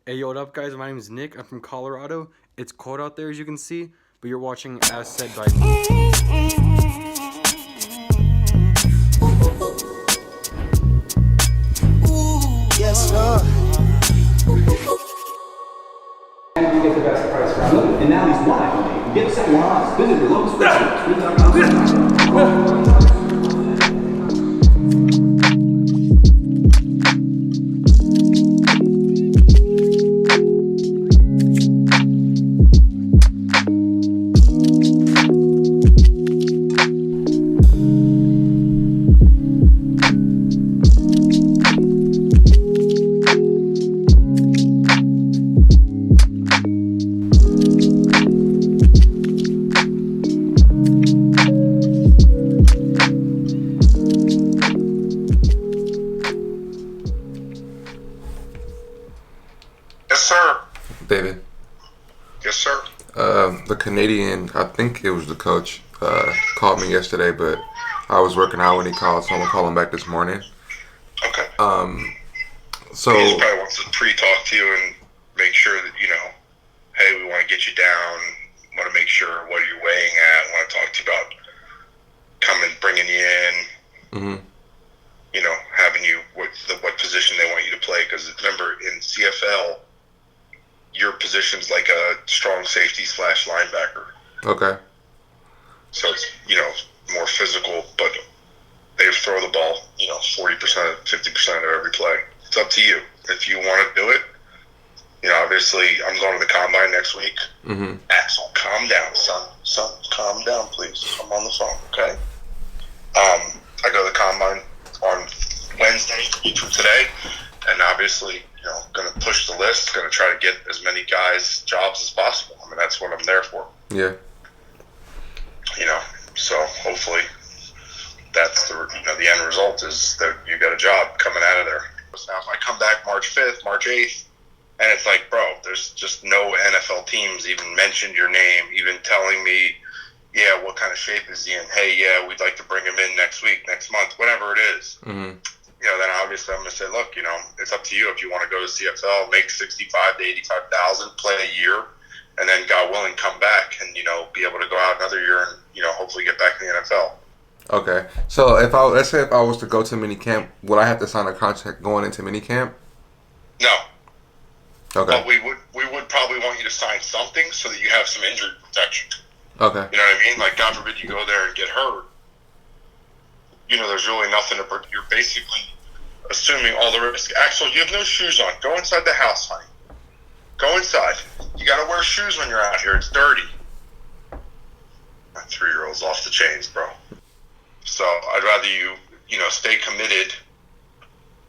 Hey, yo, what up, guys? My name is Nick. I'm from Colorado. It's cold out there, as you can see, but you're watching As Said by Me. Yes, sir. And you get the best price from them. And now he's live. Get set live. Visit your local specialist. Yes, sir. David. Yes, sir. The Canadian, I think it was the coach, called me yesterday, but I was working out when he called, so I'm gonna call him back this morning. Okay. So He just probably wants to pre-talk to you and make sure that, hey, we want to get you down, want to make sure what you're weighing at, want to talk to you about bringing you in, having you, what position they want you to play, because remember, in CFL, your position's like a strong safety / linebacker. okay, So it's, more physical, but they throw the ball, 40%, 50% of every play. It's up to you. If you want to do it, obviously I'm going to the combine next week. Axel, calm down, son. Son, calm down, please. I'm on the phone, okay? I go to the combine on Wednesday, from today, and obviously, going to push the list, going to try to get as many guys jobs as possible. I mean, that's what I'm there for. yeah, So hopefully that's the end result is that you got a job coming out of there. Now, if I come back March 5th, March 8th, and it's like, bro, there's just no NFL teams even mentioned your name, even telling me, yeah, what kind of shape is he in? Hey, yeah, we'd like to bring him in next week, next month, whatever it is. Then obviously I'm going to say, look, it's up to you if you want to go to CFL, make 65 to 85,000, play a year, and then God willing, come back and be able to go out another year and hopefully get back in the NFL. okay. So let's say if I was to go to minicamp, would I have to sign a contract going into minicamp? No. Okay. But we would probably want you to sign something so that you have some injury protection. Okay. You know what I mean? Like, God forbid you go there and get hurt. There's really nothing to. You're basically assuming all the risk. Axel, you have no shoes on. Go inside the house, honey. Go inside. You got to wear shoes when you're out here. It's dirty. My 3-year-old's off the chains, bro. So I'd rather you, stay committed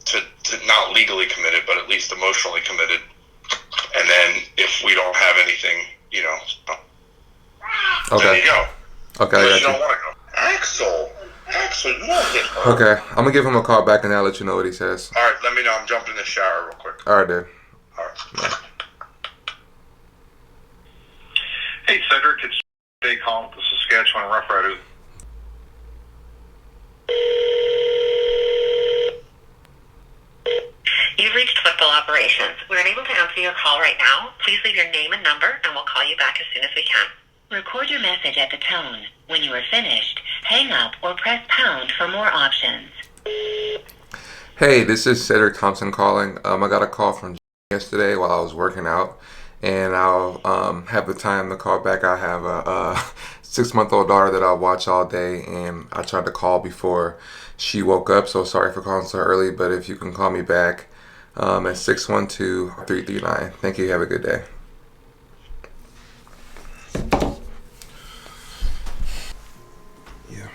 to not legally committed, but at least emotionally committed. And then if we don't have anything, Okay. there you go. Okay. Unless you I don't want to go. Axel, you won't get hurt. Okay. I'm gonna give him a call back and I'll let you know what he says. All right, let me know. I'm jumping in the shower real quick. All right, dude. All right. Hey, Cedric, it's Jay calling with the Saskatchewan Rough Riders. You've reached football operations. We're unable to answer your call right now. Please leave your name and number, and we'll call you back as soon as we can. Record your message at the tone. When you are finished, hang up or press pound for more options. Hey, this is Cedric Thompson calling. I got a call from yesterday while I was working out, and I'll have the time to call back. I have a 6-month-old daughter that I watch all day, and I tried to call before she woke up, so sorry for calling so early, but if you can call me back at 612-339. Thank you. Have a good day.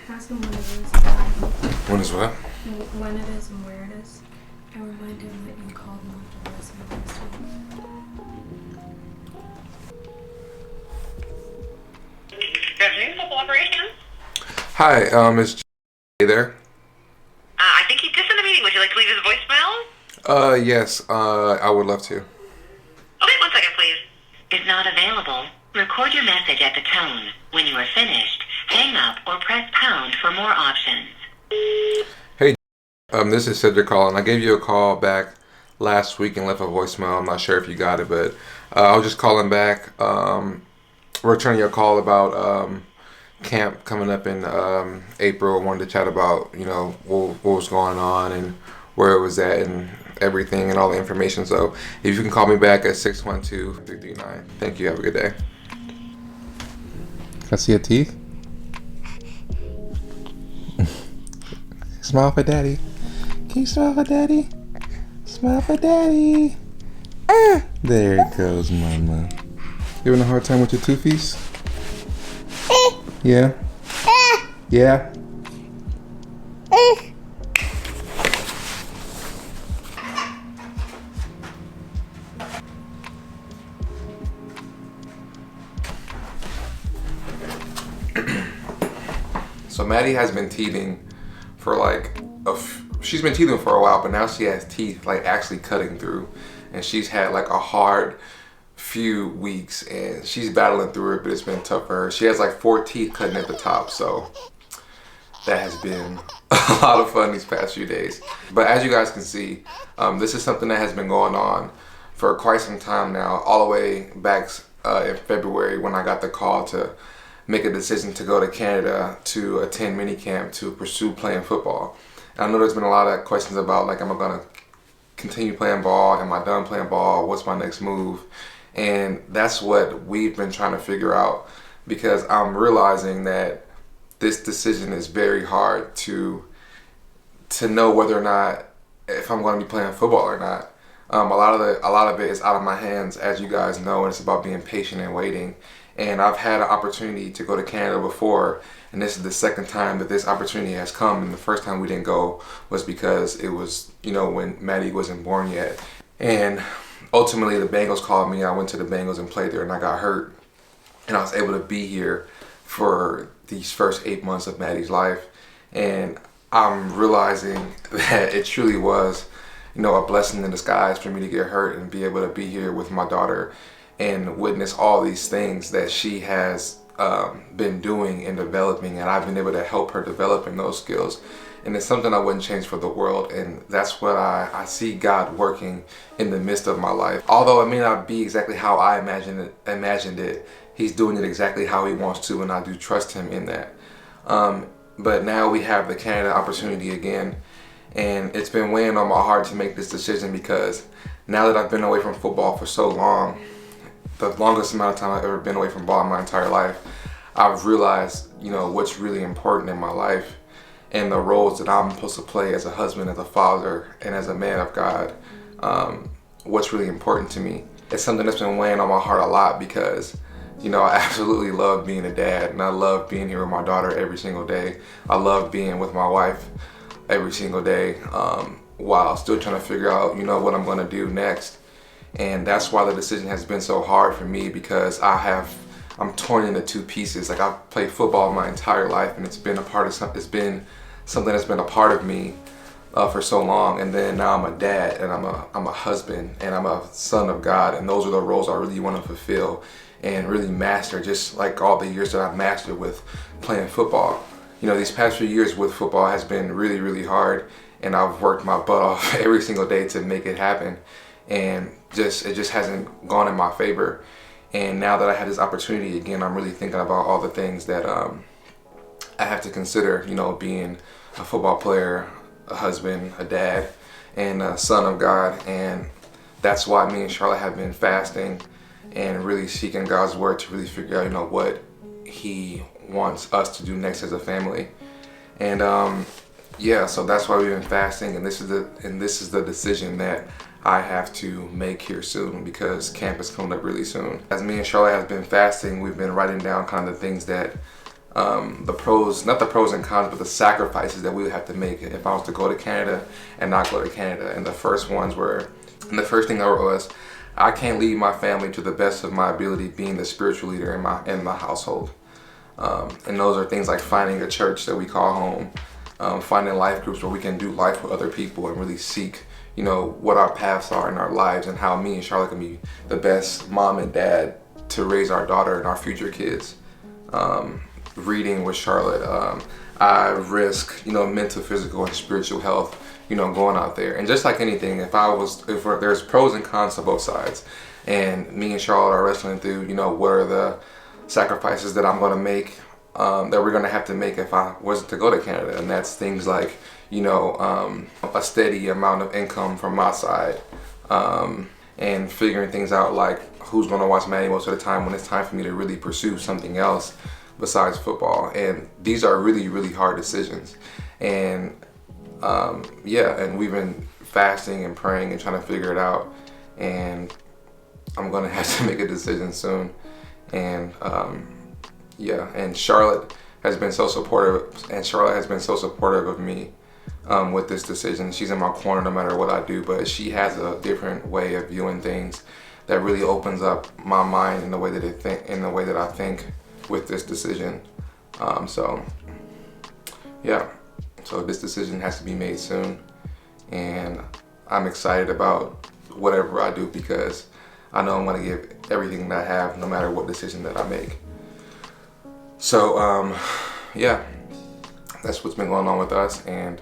Ask him when it is and When is what? when it is and where it is. And remind him that you called him after the rest of last week. Good afternoon, football operations. Hi, is Jay there? I think he just in a meeting. Would you like to leave his voicemail? Yes, I would love to. Okay, 1 second, please. Is not available. Record your message at the tone. When you are finished, hang up or press pound for more options. Hey, this is Cedric calling. I gave you a call back last week and left a voicemail. I'm not sure if you got it, but I was just calling back, returning your call about camp coming up in April. I wanted to chat about, what was going on and where it was at and everything and all the information. So if you can call me back at 612-339. Thank you. Have a good day. Can I see your teeth? Smile for daddy. Can you smile for daddy? Smile for daddy. There it goes, mama. You having a hard time with your toofies? Yeah? Yeah? So Maddie has been teething for she's been teething for a while, but now she has teeth actually cutting through, and she's had a hard few weeks, and she's battling through it, but it's been tough for her. She has 4 teeth cutting at the top, so that has been a lot of fun these past few days. But as you guys can see, this is something that has been going on for quite some time now, all the way back in February when I got the call to make a decision to go to Canada to attend minicamp to pursue playing football. And I know there's been a lot of questions about am I gonna continue playing ball? Am I done playing ball? What's my next move? And that's what we've been trying to figure out, because I'm realizing that this decision is very hard to know whether or not if I'm going to be playing football or not. A lot of it is out of my hands, as you guys know, and it's about being patient and waiting. And I've had an opportunity to go to Canada before, and this is the second time that this opportunity has come. And the first time we didn't go was because it was, when Maddie wasn't born yet. And ultimately the Bengals called me. I went to the Bengals and played there, and I got hurt. And I was able to be here for these first 8 months of Maddie's life. And I'm realizing that it truly was, a blessing in disguise for me to get hurt and be able to be here with my daughter and witness all these things that she has been doing and developing, and I've been able to help her develop in those skills. And it's something I wouldn't change for the world, and that's what I see God working in the midst of my life. Although it may not be exactly how I imagined it, He's doing it exactly how He wants to, and I do trust Him in that. But now we have the Canada opportunity again, and it's been weighing on my heart to make this decision, because now that I've been away from football for so long, the longest amount of time I've ever been away from ball in my entire life, I've realized, what's really important in my life and the roles that I'm supposed to play as a husband, as a father, and as a man of God. What's really important to me. It's something that's been weighing on my heart a lot, because, I absolutely love being a dad, and I love being here with my daughter every single day. I love being with my wife every single day, while still trying to figure out, what I'm going to do next. And that's why the decision has been so hard for me, because I'm torn into 2 pieces. I've played football my entire life, and it's been something that's been a part of me for so long. And then now I'm a dad, and I'm a husband, and I'm a son of God, and those are the roles I really want to fulfill and really master, just like all the years that I've mastered with playing football. These past few years with football has been really, really hard, and I've worked my butt off every single day to make it happen. And it just hasn't gone in my favor. And now that I had this opportunity again, I'm really thinking about all the things that I have to consider, being a football player, a husband, a dad, and a son of God. And that's why me and Charlotte have been fasting and really seeking God's word to really figure out, what He wants us to do next as a family. And so that's why we've been fasting, and this is the decision that I have to make here soon, because camp is coming up really soon. As me and Charlotte have been fasting, we've been writing down kind of the things that not the pros and cons, but the sacrifices that we would have to make if I was to go to Canada and not go to Canada. And the first thing I wrote was, I can't lead my family to the best of my ability being the spiritual leader in my household. And those are things like finding a church that we call home, finding life groups where we can do life with other people and really seek, what our paths are in our lives, and how me and Charlotte can be the best mom and dad to raise our daughter and our future kids. Reading with Charlotte, I risk, mental, physical, and spiritual health you know, going out there. And just like anything, if there's pros and cons to both sides, and me and Charlotte are wrestling through, you know, what are the sacrifices that I'm going to make, that we're going to have to make if I wasn't to go to Canada. And that's things like, you know, a steady amount of income from my side, and figuring things out like who's going to watch Manny most of the time when it's time for me to really pursue something else besides football. And these are really, really hard decisions. And yeah, and we've been fasting and praying and trying to figure it out. And I'm going to have to make a decision soon. And yeah, and Charlotte has been so supportive, of me with this decision. She's in my corner no matter what I do, but she has a different way of viewing things that really opens up my mind in the way that I think with this decision. So yeah, so this decision has to be made soon, and I'm excited about whatever I do because I know I'm going to give everything that I have no matter what decision that I make. So yeah, that's what's been going on with us, and